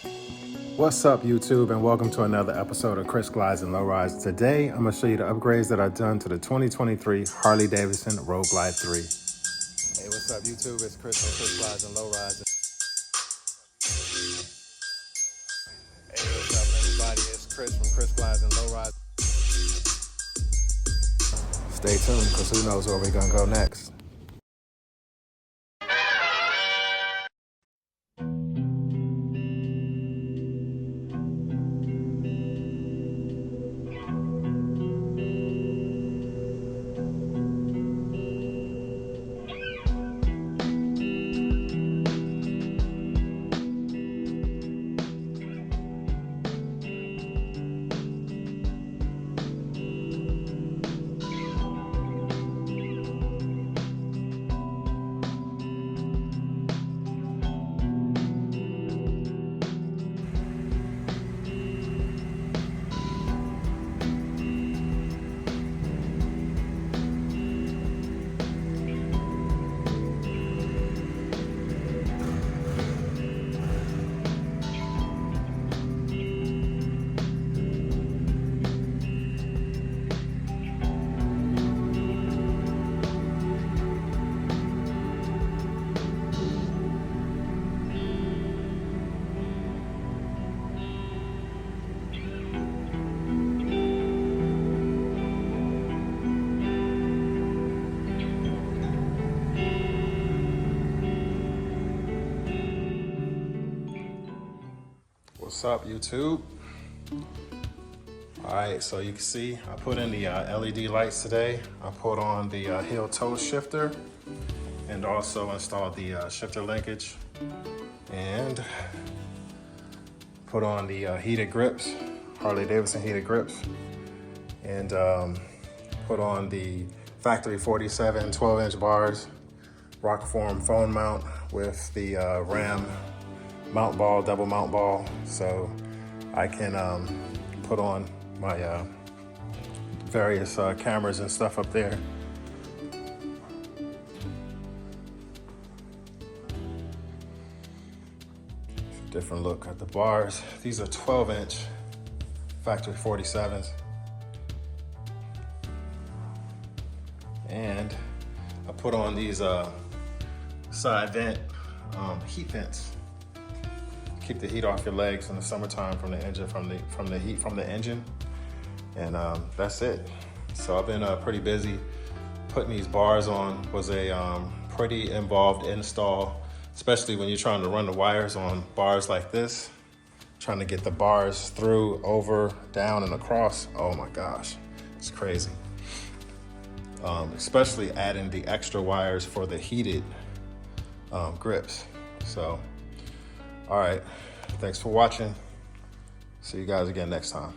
What's up, YouTube, and welcome to another episode of Chris Glides and Lowrides. Today, I'm going to show you the upgrades that I've done to the 2023 Harley-Davidson Road Glide 3. Hey, what's up, YouTube? It's Chris from Chris Glides and Lowrides. Hey, what's up, everybody? It's Chris from Chris Glides and Lowrides. Stay tuned, because who knows where we're going to go next. What's up, YouTube? All right, so you can see I put in the LED lights today. I put on the heel toe shifter and also installed the shifter linkage and put on the heated grips, Harley-Davidson heated grips, and put on the factory 47 12-inch bars, Rokform Phone mount with the RAM mount ball, double mount ball, so I can put on my various cameras and stuff up there. Different look at the bars. These are 12-inch factory 47s. And I put on these side vent heat vents. Keep the heat off your legs in the summertime from the engine, from the heat from the engine, and that's it. So I've been pretty busy. Putting these bars on was a pretty involved install, especially when you're trying to run the wires on bars like this, trying to get the bars through, over, down, and across. Oh my gosh, it's crazy. Especially adding the extra wires for the heated grips. So. All right, thanks for watching. See you guys again next time.